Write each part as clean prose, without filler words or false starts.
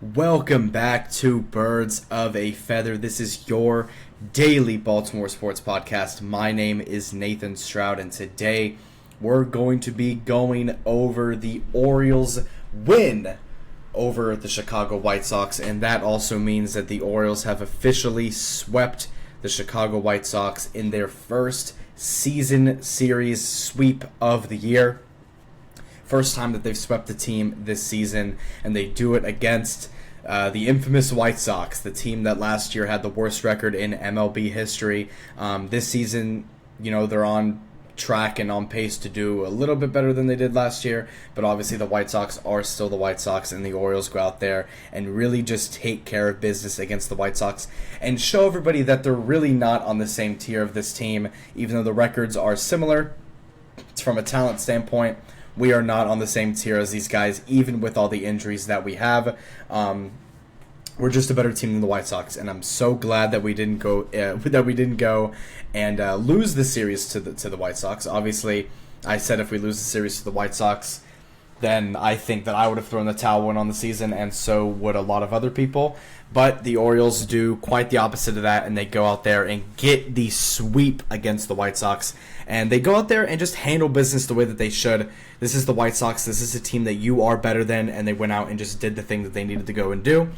Welcome back to Birds of a Feather. This is your daily Baltimore sports podcast. My name is Nathan Stroud, and today we're going to be going over the Orioles' win over the Chicago White Sox, and that also means that the Orioles have officially swept the Chicago White Sox in their first season series sweep of the year. First time that they've swept the team this season, and they do it against the infamous White Sox, the team that last year had the worst record in MLB history. This season, they're on track and on pace to do a little bit better than they did last year, but obviously the White Sox are still the White Sox, and the Orioles go out there and really just take care of business against the White Sox and show everybody that they're really not on the same tier of this team, even though the records are similar. From a talent standpoint, we are not on the same tier as these guys, even with all the injuries that we have. We're just a better team than the White Sox, and I'm so glad that we didn't go and lose the series to the White Sox. Obviously, I said if we lose the series to the White Sox, then I think that I would have thrown the towel in on the season, and so would a lot of other people. But the Orioles do quite the opposite of that, and they go out there and get the sweep against the White Sox. And they go out there and just handle business the way that they should. This is the White Sox. This is a team that you are better than, and they went out and just did the thing that they needed to go and do.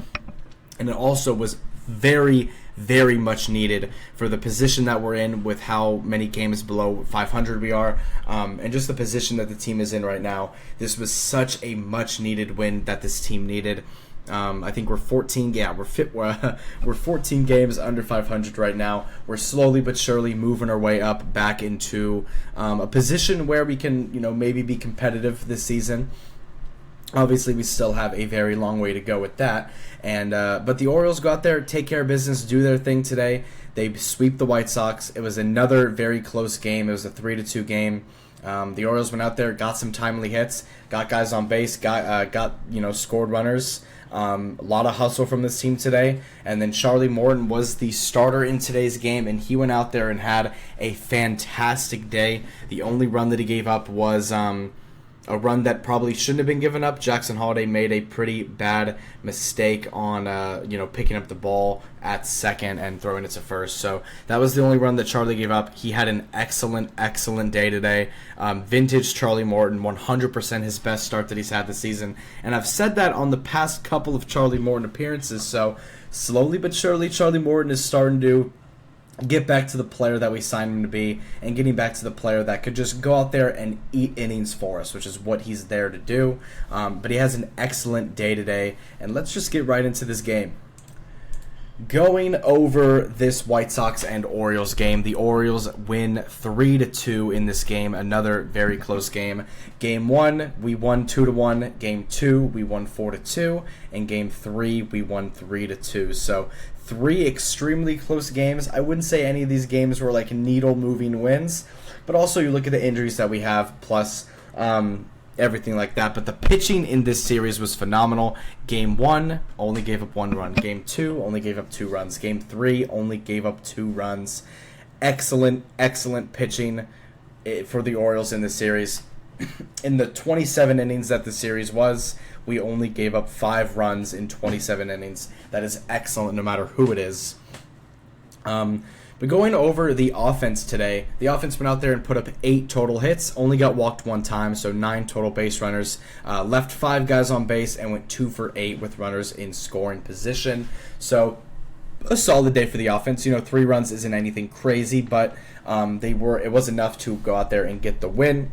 And it also was very, very much needed for the position that we're in with how many games below 500 we are, and just the position that the team is in right now. This was such a much-needed win that this team needed. I think we're 14. Yeah, we're 14 games under 500 right now. We're slowly but surely moving our way up back into a position where we can, maybe be competitive this season. Obviously, we still have a very long way to go with that, but the Orioles go out there, take care of business, do their thing today. They sweep the White Sox. It was another very close game. It was a 3-2 game. The Orioles went out there, got some timely hits, got guys on base, got scored runners. A lot of hustle from this team today, and then Charlie Morton was the starter in today's game, and he went out there and had a fantastic day. The only run that he gave up was a run that probably shouldn't have been given up. Jackson Holliday made a pretty bad mistake on picking up the ball at second and throwing it to first. So that was the only run that Charlie gave up. He had an excellent day today. Vintage Charlie Morton, 100% his best start that he's had this season. And I've said that on the past couple of Charlie Morton appearances. So slowly but surely, Charlie Morton is starting to get back to the player that we signed him to be, and getting back to the player that could just go out there and eat innings for us, which is what he's there to do. But he has an excellent day today, and let's just get right into this game. Going over this White Sox and Orioles game, the Orioles win 3-2 in this game, another very close game. Game 1, we won 2-1. Game 2, we won 4-2. And Game 3, we won 3-2. So 3 extremely close games. I wouldn't say any of these games were like needle-moving wins, but also you look at the injuries that we have, plus everything like that. But the pitching in this series was phenomenal. Game 1 only gave up 1 run. Game 2 only gave up 2 runs. Game 3 only gave up 2 runs. Excellent pitching for the Orioles in this series. In the 27 innings that the series was, we only gave up 5 runs in 27 innings. That is excellent no matter who it is. But going over the offense today, the offense went out there and put up 8 total hits, only got walked 1 time, so 9 total base runners, left 5 guys on base, and went 2 for 8 with runners in scoring position. So a solid day for the offense. 3 runs isn't anything crazy, but it was enough to go out there and get the win.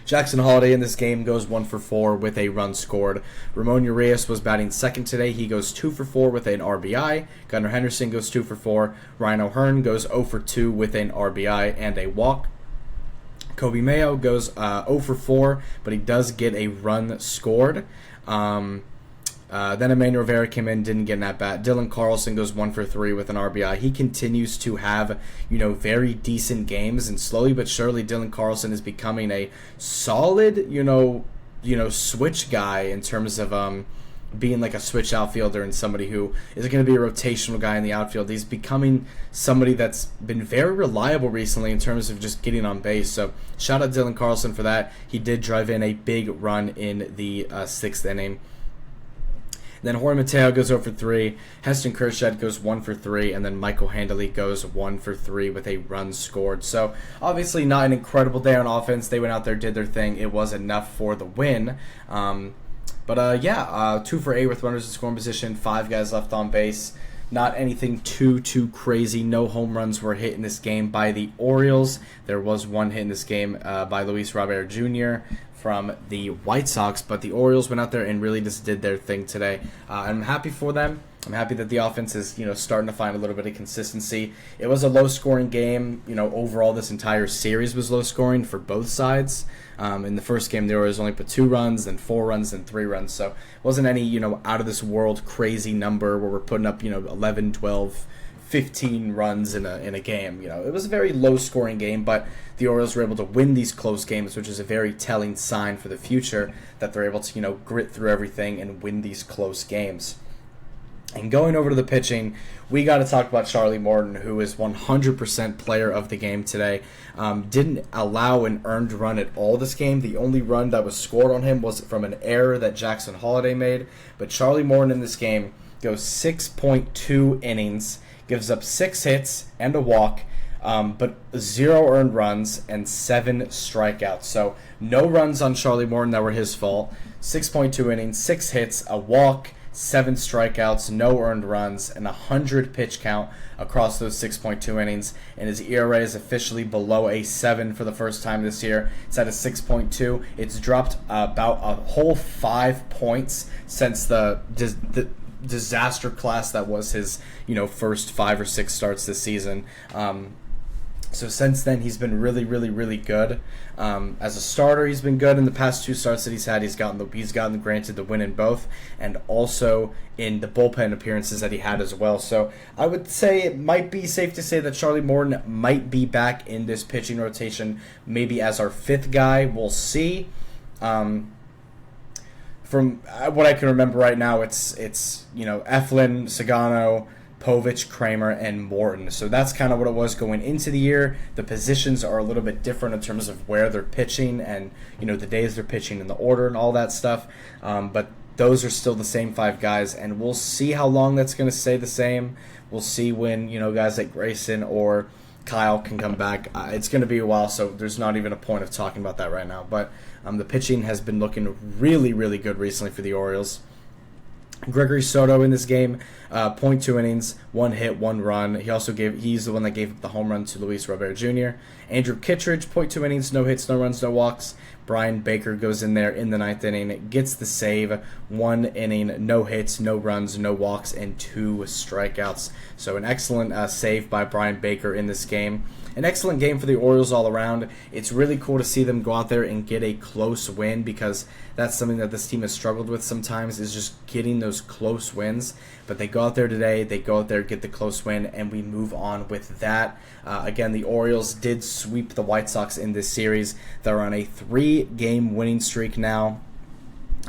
Jackson Holliday in this game goes 1 for 4 with a run scored. Ramon Urias was batting second today. He goes 2 for 4 with an RBI. Gunnar Henderson goes 2 for 4. Ryan O'Hearn goes 0 for 2 with an RBI and a walk. Kobe Mayo goes 0 for 4, but he does get a run scored. Then Emmanuel Rivera came in, didn't get in that bat. Dylan Carlson goes 1 for 3 with an RBI. He continues to have, very decent games, and slowly but surely Dylan Carlson is becoming a solid, switch guy in terms of being like a switch outfielder and somebody who is going to be a rotational guy in the outfield. He's becoming somebody that's been very reliable recently in terms of just getting on base. So shout out Dylan Carlson for that. He did drive in a big run in the 6th inning. Then Jorge Mateo goes 0 for 3. Heston Kjerstad goes 1 for 3. And then Michael Handley goes 1 for 3 with a run scored. So obviously not an incredible day on offense. They went out there, did their thing. It was enough for the win. 2 for 8 with runners in scoring position. 5 guys left on base. Not anything too crazy. No home runs were hit in this game by the Orioles. There was one hit in this game by Luis Robert Jr. from the White Sox, but the Orioles went out there and really just did their thing today. I'm happy for them. I'm happy that the offense is, starting to find a little bit of consistency. It was a low-scoring game. Overall, this entire series was low-scoring for both sides. In the first game, the Orioles only put 2 runs, then 4 runs, then 3 runs. So it wasn't any, out-of-this-world crazy number where we're putting up, 11, 12, 15 runs in a game. It was a very low-scoring game, but the Orioles were able to win these close games, which is a very telling sign for the future that they're able to, grit through everything and win these close games. And going over to the pitching, we got to talk about Charlie Morton, who is 100% player of the game today. Didn't allow an earned run at all this game. The only run that was scored on him was from an error that Jackson Holliday made. But Charlie Morton in this game goes 6.2 innings, gives up 6 hits and a walk, but 0 earned runs and 7 strikeouts. So no runs on Charlie Morton that were his fault. 6.2 innings, 6 hits, a walk, 7 strikeouts, no earned runs, and 100 pitch count across those 6.2 innings. And his ERA is officially below a 7 for the first time this year. It's at a 6.2. It's dropped about a whole 5 points since the disaster class that was his first 5 or 6 starts this season. So since then, he's been really, really, really good. As a starter, he's been good in the past 2 starts that he's had. He's gotten granted the win in both, and also in the bullpen appearances that he had as well. So I would say it might be safe to say that Charlie Morton might be back in this pitching rotation, maybe as our 5th guy. We'll see. From what I can remember right now, it's Eflin, Sagano, Povich, Kramer, and Morton. So that's kind of what it was going into the year. The positions are a little bit different in terms of where they're pitching and, the days they're pitching and the order and all that stuff. But those are still the same 5 guys, and we'll see how long that's going to stay the same. We'll see when, guys like Grayson or Kyle can come back. It's going to be a while, so there's not even a point of talking about that right now. But the pitching has been looking really, really good recently for the Orioles. Gregory Soto in this game, 0.2 innings, 1 hit, 1 run. He's the one that gave up the home run to Luis Robert Jr. Andrew Kittredge, 0.2 innings, no hits, no runs, no walks. Brian Baker goes in there in the 9th inning, gets the save, 1 inning, no hits, no runs, no walks, and 2 strikeouts. So an excellent save by Brian Baker in this game. An excellent game for the Orioles all around. It's really cool to see them go out there and get a close win, because that's something that this team has struggled with sometimes, is just getting those close wins. But they go out there today, they go out there, get the close win, and we move on with that. Again, the Orioles did sweep the White Sox in this series. They're on a 3-game winning streak now.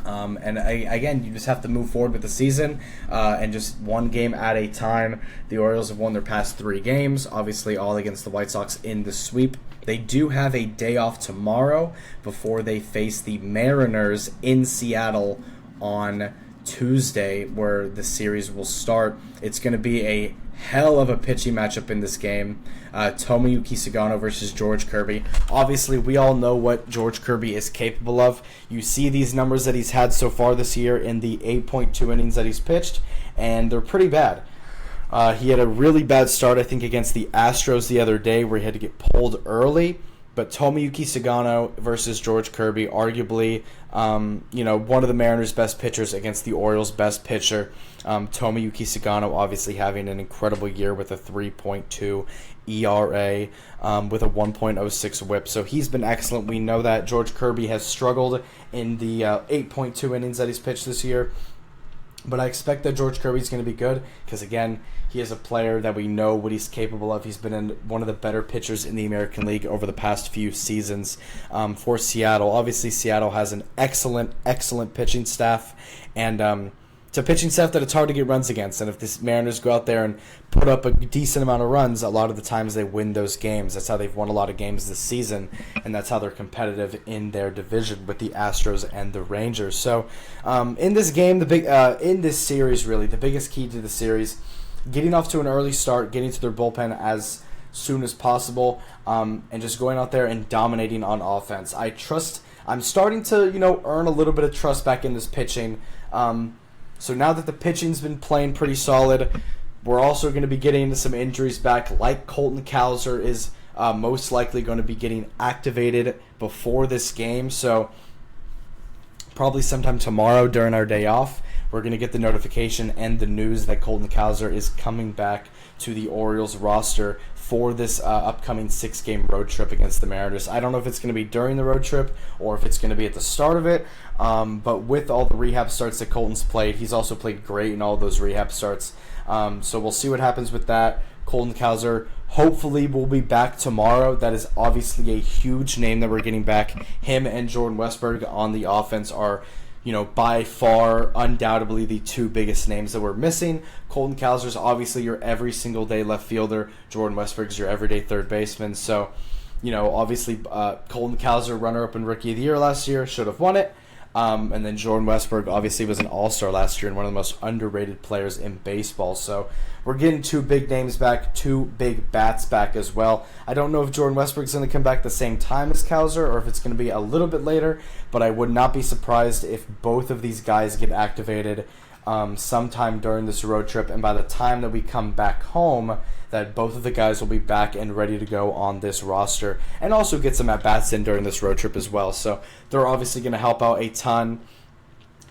Again, you just have to move forward with the season and just one game at a time. The Orioles have won their past 3 games, obviously all against the White Sox in the sweep. They do have a day off tomorrow before they face the Mariners in Seattle on Tuesday, where the series will start. It's going to be a hell of a pitching matchup in this game. Tomoyuki Sagano versus George Kirby. Obviously, we all know what George Kirby is capable of. You see these numbers that he's had so far this year in the 8.2 innings that he's pitched, and they're pretty bad. He had a really bad start, I think, against the Astros the other day, where he had to get pulled early. But Tomoyuki Sagano versus George Kirby, arguably, one of the Mariners' best pitchers against the Orioles' best pitcher. Tomoyuki Sagano obviously having an incredible year with a 3.2 ERA, with a 1.06 WHIP. So he's been excellent. We know that George Kirby has struggled in the 8.2 innings that he's pitched this year. But I expect that George Kirby's going to be good because, again, he is a player that we know what he's capable of. He's been one of the better pitchers in the American League over the past few seasons for Seattle. Obviously, Seattle has an excellent pitching staff. And It's a pitching staff that it's hard to get runs against, and if the Mariners go out there and put up a decent amount of runs, a lot of the times they win those games. That's how they've won a lot of games this season, and that's how they're competitive in their division with the Astros and the Rangers. So, in this game, in this series, really, the biggest key to the series, getting off to an early start, getting to their bullpen as soon as possible, and just going out there and dominating on offense. I'm starting to, earn a little bit of trust back in this pitching. So now that the pitching's been playing pretty solid, we're also going to be getting some injuries back, like Colton Cowser is most likely going to be getting activated before this game. So probably sometime tomorrow during our day off, we're going to get the notification and the news that Colton Cowser is coming back to the Orioles roster for this upcoming 6-game road trip against the Mariners. I don't know if it's going to be during the road trip or if it's going to be at the start of it, but with all the rehab starts that Colton's played, he's also played great in all those rehab starts. So we'll see what happens with that. Colton Cowser hopefully will be back tomorrow. That is obviously a huge name that we're getting back. Him and Jordan Westburg on the offense are, by far, undoubtedly the two biggest names that we're missing. Colton Cowser is obviously your every single day left fielder. Jordan Westburg is your everyday third baseman. So, obviously Colton Cowser, runner-up in Rookie of the Year last year, should have won it. And then Jordan Westburg obviously was an all-star last year and one of the most underrated players in baseball. So we're getting two big names back, two big bats back as well. I don't know if Jordan Westburg's going to come back the same time as Cowser or if it's going to be a little bit later, but I would not be surprised if both of these guys get activated sometime during this road trip, and by the time that we come back home, that both of the guys will be back and ready to go on this roster, and also get some at-bats in during this road trip as well. So they're obviously going to help out a ton.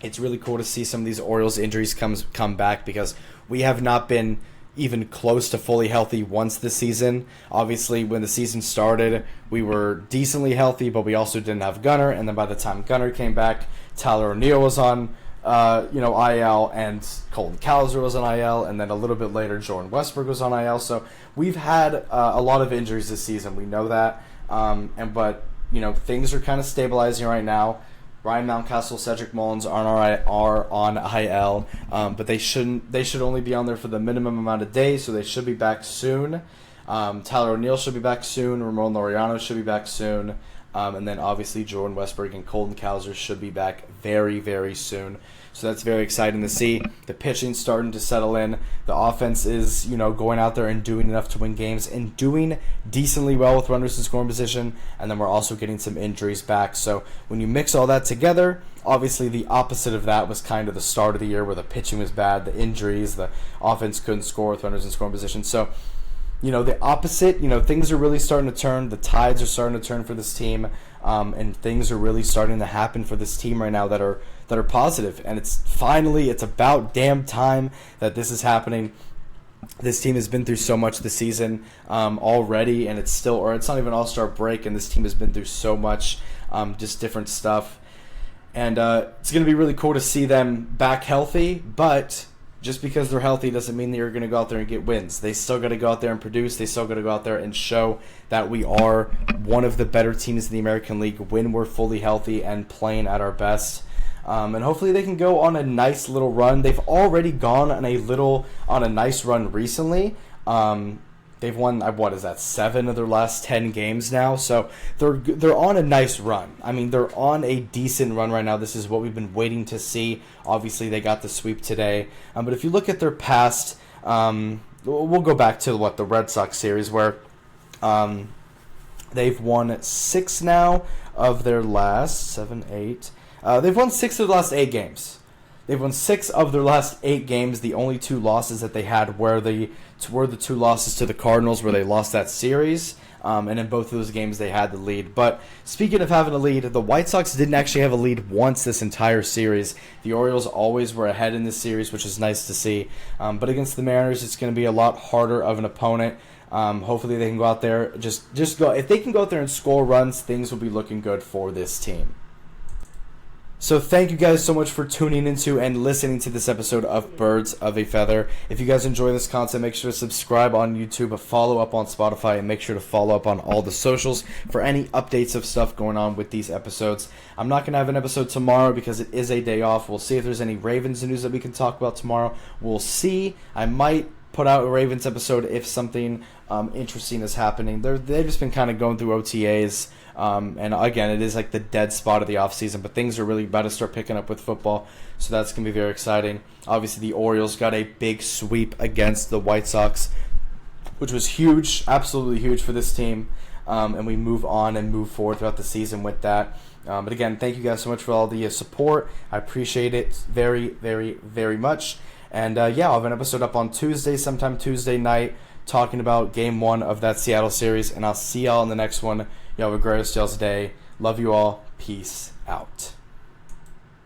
It's really cool to see some of these Orioles injuries come back, because we have not been even close to fully healthy once this season. Obviously, when the season started, we were decently healthy, but we also didn't have Gunnar, and then by the time Gunnar came back, Tyler O'Neill was on IL, and Colton Cowser was on IL, and then a little bit later Jordan Westburg was on IL. So we've had a lot of injuries this season. We know that, but things are kind of stabilizing right now. Ryan Mountcastle, Cedric Mullins are on IL, but they should only be on there for the minimum amount of days, so they should be back soon. Tyler O'Neill should be back soon. Ramon Laureano should be back soon. And then obviously Jordan Westburg and Colton Cowser should be back very, very soon. So that's very exciting to see. The pitching starting to settle in. The offense is, going out there and doing enough to win games and doing decently well with runners in scoring position. And then we're also getting some injuries back. So when you mix all that together, obviously the opposite of that was kind of the start of the year where the pitching was bad, the injuries, the offense couldn't score with runners in scoring position. So the opposite, things are really starting to turn. The tides are starting to turn for this team, and things are really starting to happen for this team right now that are positive. And it's about damn time that this is happening. This team has been through so much this season already, and it's not even All-Star break, and this team has been through so much, just different stuff. And it's going to be really cool to see them back healthy, but just because they're healthy doesn't mean that you're going to go out there and get wins. They still got to go out there and produce. They still got to go out there and show that we are one of the better teams in the American League when we're fully healthy and playing at our best. And hopefully they can go on a nice little run. They've already gone on a nice run recently. They've won, 7 of their last 10 games now. So they're on a nice run. I mean, they're on a decent run right now. This is what we've been waiting to see. Obviously, they got the sweep today. But if you look at their past, we'll go back to the Red Sox series where they've won 6 now of their last 7, 8. They've won 6 of the last 8 games. They've won 6 of their last 8 games. The only 2 losses that they had were the 2 losses to the Cardinals, where they lost that series. And in both of those games, they had the lead. But speaking of having a lead, the White Sox didn't actually have a lead once this entire series. The Orioles always were ahead in this series, which is nice to see. But against the Mariners, it's going to be a lot harder of an opponent. Hopefully they can go out there, just go. If they can go out there and score runs, things will be looking good for this team. So thank you guys so much for tuning into and listening to this episode of Birds of a Feather. If you guys enjoy this content, make sure to subscribe on YouTube, follow up on Spotify, and make sure to follow up on all the socials for any updates of stuff going on with these episodes. I'm not going to have an episode tomorrow because it is a day off. We'll see if there's any Ravens news that we can talk about tomorrow. We'll see. I might put out a Ravens episode if something interesting is happening. They've just been kind of going through OTAs. And again, it is like the dead spot of the offseason, but things are really about to start picking up with football, so that's going to be very exciting. Obviously, the Orioles got a big sweep against the White Sox, which was huge, absolutely huge for this team, and we move on and move forward throughout the season with that. But again, thank you guys so much for all the support. I appreciate it very, very, very much. And I'll have an episode up on Tuesday, sometime Tuesday night, talking about Game 1 of that Seattle series, and I'll see y'all in the next one. Y'all have a great y'all's day. Love you all. Peace out.